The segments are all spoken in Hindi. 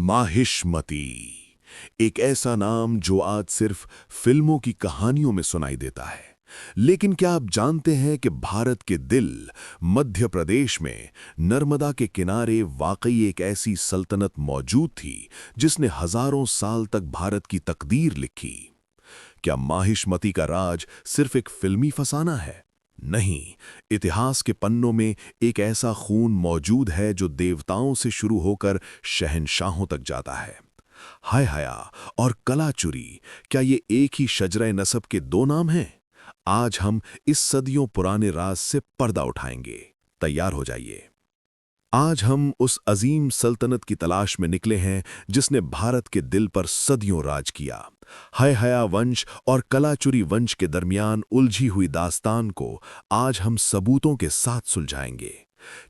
माहिष्मती, एक ऐसा नाम जो आज सिर्फ फिल्मों की कहानियों में सुनाई देता है। लेकिन क्या आप जानते हैं कि भारत के दिल मध्य प्रदेश में नर्मदा के किनारे वाकई एक ऐसी सल्तनत मौजूद थी जिसने हजारों साल तक भारत की तकदीर लिखी। क्या माहिष्मती का राज सिर्फ एक फिल्मी फसाना है? नहीं, इतिहास के पन्नों में एक ऐसा खून मौजूद है जो देवताओं से शुरू होकर शहंशाहों तक जाता है। हाय हया और कलाचुरी, क्या ये एक ही शजरे नसब के दो नाम हैं? आज हम इस सदियों पुराने राज से पर्दा उठाएंगे। तैयार हो जाइए। आज हम उस अजीम सल्तनत की तलाश में निकले हैं जिसने भारत के दिल पर सदियों राज किया। हाय हया वंश और कलाचुरी वंश के दरमियान उलझी हुई दास्तान को आज हम सबूतों के साथ सुलझाएंगे।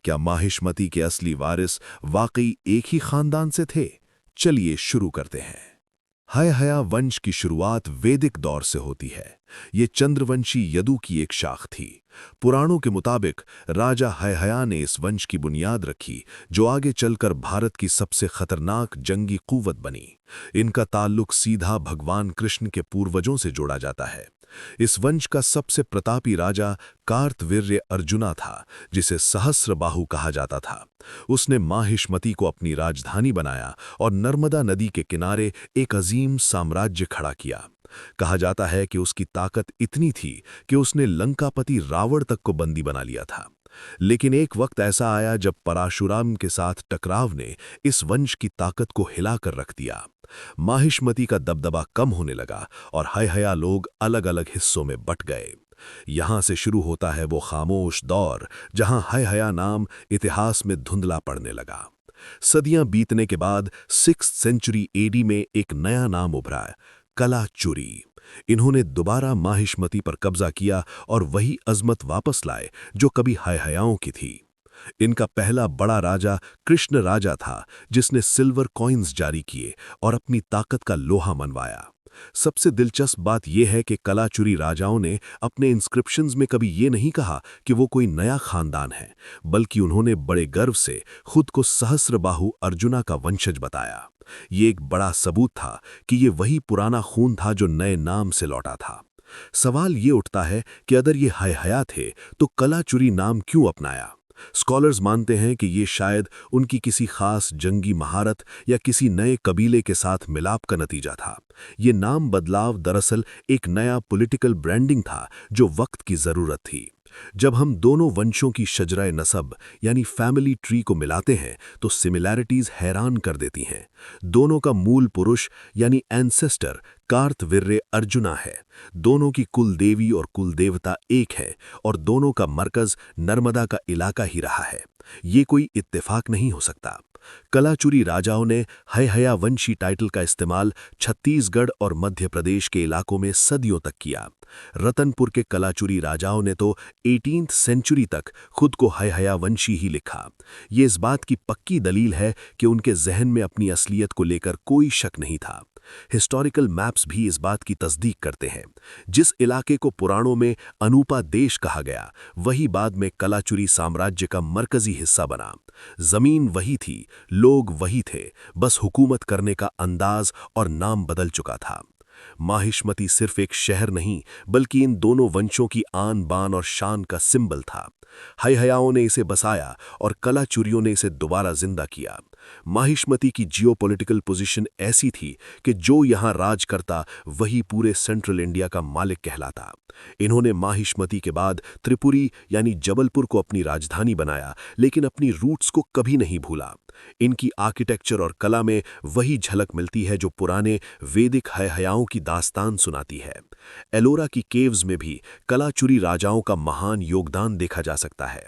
क्या माहिष्मती के असली वारिस वाकई एक ही खानदान से थे? चलिए शुरू करते हैं। हाय हया वंश की शुरुआत वैदिक दौर से होती है। ये चंद्रवंशी यदु की एक शाख थी। पुराणों के मुताबिक राजा हाय हया ने इस वंश की बुनियाद रखी जो आगे चलकर भारत की सबसे खतरनाक जंगी कुव्वत बनी। इनका ताल्लुक सीधा भगवान कृष्ण के पूर्वजों से जोड़ा जाता है। इस वंश का सबसे प्रतापी राजा कार्तवीर्य अर्जुना था, जिसे सहस्रबाहु कहा जाता था। उसने माहिष्मती को अपनी राजधानी बनाया और नर्मदा नदी के किनारे एक अजीम साम्राज्य खड़ा किया। कहा जाता है कि उसकी ताकत इतनी थी कि उसने लंकापति रावण तक को बंदी बना लिया था। लेकिन एक वक्त ऐसा आया जब परशुराम के साथ टकराव ने इस वंश की ताकत को हिलाकर रख दिया। माहिष्मती का दबदबा कम होने लगा और हाय हया लोग अलग अलग हिस्सों में बट गए। यहां से शुरू होता है वो खामोश दौर जहां हाय हया नाम इतिहास में धुंधला पड़ने लगा। सदियां बीतने के बाद 6th सेंचुरी एडी में एक नया नाम उभरा, कलाचुरी। इन्होंने दोबारा माहिष्मती पर कब्जा किया और वही अजमत वापस लाए जो कभी हाय हयाओं की थी। इनका पहला बड़ा राजा कृष्ण राजा था, जिसने सिल्वर कॉइन्स जारी किए और अपनी ताकत का लोहा मनवाया। सबसे दिलचस्प बात यह है कि कलाचुरी राजाओं ने अपने इंस्क्रिप्शंस में कभी ये नहीं कहा कि वो कोई नया खानदान है, बल्कि उन्होंने बड़े गर्व से खुद को सहस्रबाहु अर्जुना का वंशज बताया। ये एक बड़ा सबूत था कि ये वही पुराना खून था जो नए नाम से लौटा था। सवाल ये उठता है कि अगर ये हाय हया थे तो कलाचुरी नाम क्यों अपनाया? स्कॉलर्स मानते हैं कि ये शायद उनकी किसी खास जंगी महारत या किसी नए कबीले के साथ मिलाप का नतीजा था। ये नाम बदलाव दरअसल एक नया पॉलिटिकल ब्रांडिंग था जो वक्त की जरूरत थी। जब हम दोनों वंशों की शजराए नसब यानी फैमिली ट्री को मिलाते हैं तो सिमिलैरिटीज हैरान कर देती हैं। दोनों का मूल पुरुष यानी एंसेस्टर कार्तवीर्य अर्जुना है। दोनों की कुल देवी और कुल देवता एक है और दोनों का मरकज नर्मदा का इलाका ही रहा है। ये कोई इत्तेफाक नहीं हो सकता। कलाचुरी राजाओं ने हाय हया वंशी टाइटल का इस्तेमाल छत्तीसगढ़ और मध्य प्रदेश के इलाकों में सदियों तक किया। रतनपुर के कलाचुरी राजाओं ने तो 18th सेंचुरी तक खुद को हाय हया वंशी ही लिखा। ये इस बात की पक्की दलील है कि उनके जहन में अपनी असलियत को लेकर कोई शक नहीं था। हिस्टोरिकल मैप्स भी इस बात की तस्दीक करते हैं। जिस इलाके को पुराणों में अनूपा देश कहा गया, वही बाद में कलाचुरी साम्राज्य का मरकजी हिस्सा बना। जमीन वही थी, लोग वही थे, बस हुकूमत करने का अंदाज और नाम बदल चुका था। माहिष्मती सिर्फ एक शहर नहीं, बल्कि इन दोनों वंशों की आन बान और शान का सिंबल था। हाय हयाओं ने इसे बसाया और कलाचुरियों ने इसे दोबारा जिंदा किया। माहिष्मती की जियोपॉलिटिकल पोजीशन ऐसी थी कि जो यहां राज करता वही पूरे सेंट्रल इंडिया का मालिक कहलाता। इन्होंने माहिष्मती के बाद त्रिपुरी यानी जबलपुर को अपनी राजधानी बनाया, लेकिन अपनी रूट्स को कभी नहीं भूला। इनकी आर्किटेक्चर और कला में वही झलक मिलती है जो पुराने वैदिक हाय हयाओं की दास्तान सुनाती है। एलोरा की केव्स में भी कलाचुरी राजाओं का महान योगदान देखा जा सकता है।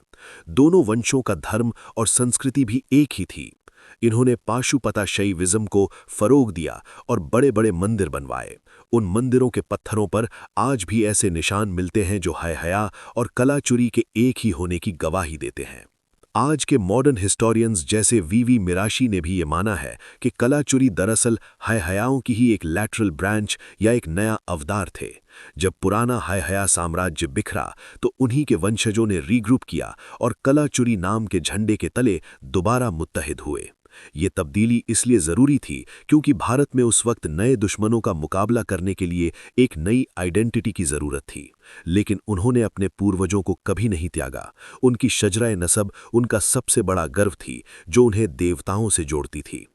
दोनों वंशों का धर्म और संस्कृति भी एक ही थी। इन्होंने पाशुपता शैविज्म को फरोग दिया और बड़े बड़े मंदिर बनवाए। उन मंदिरों के पत्थरों पर आज भी ऐसे निशान मिलते हैं जो हाय हया और कलाचुरी के एक ही होने की गवाही देते हैं। आज के मॉडर्न हिस्टोरियंस जैसे वीवी मिराशी ने भी ये माना है कि कलाचुरी दरअसल हाय हयाओं की ही एक लैटरल ब्रांच या एक नया अवतार थे। जब पुराना हाय हया साम्राज्य बिखरा तो उन्हीं के वंशजों ने रीग्रुप किया और कलाचुरी नाम के झंडे के तले दोबारा मुत्तहिद हुए। ये तब्दीली इसलिए ज़रूरी थी क्योंकि भारत में उस वक्त नए दुश्मनों का मुकाबला करने के लिए एक नई आइडेंटिटी की ज़रूरत थी। लेकिन उन्होंने अपने पूर्वजों को कभी नहीं त्यागा। उनकी शजराए नसब उनका सबसे बड़ा गर्व थी, जो उन्हें देवताओं से जोड़ती थी।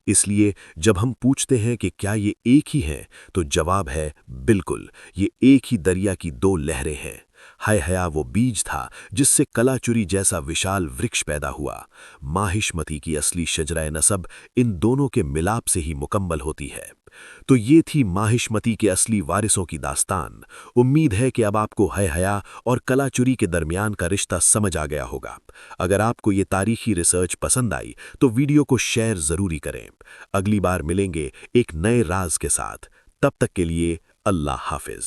इसलिए जब हम पूछते हैं कि क्या ये एक ही हैं, तो जवाब है बिल्कुल, ये एक ही दरिया की दो लहरें हैं। हाय हया वो बीज था जिससे कलाचुरी जैसा विशाल वृक्ष पैदा हुआ। माहिष्मती की असली शजराए नसब इन दोनों के मिलाप से ही मुकम्मल होती है। तो ये थी माहिष्मती के असली वारिसों की दास्तान। उम्मीद है कि अब आपको हाय हया और कलाचुरी के दरमियान का रिश्ता समझ आ गया होगा। अगर आपको ये तारीखी रिसर्च पसंद आई तो वीडियो को शेयर ज़रूरी करें। अगली बार मिलेंगे एक नए राज के साथ। तब तक के लिए अल्लाह हाफिज।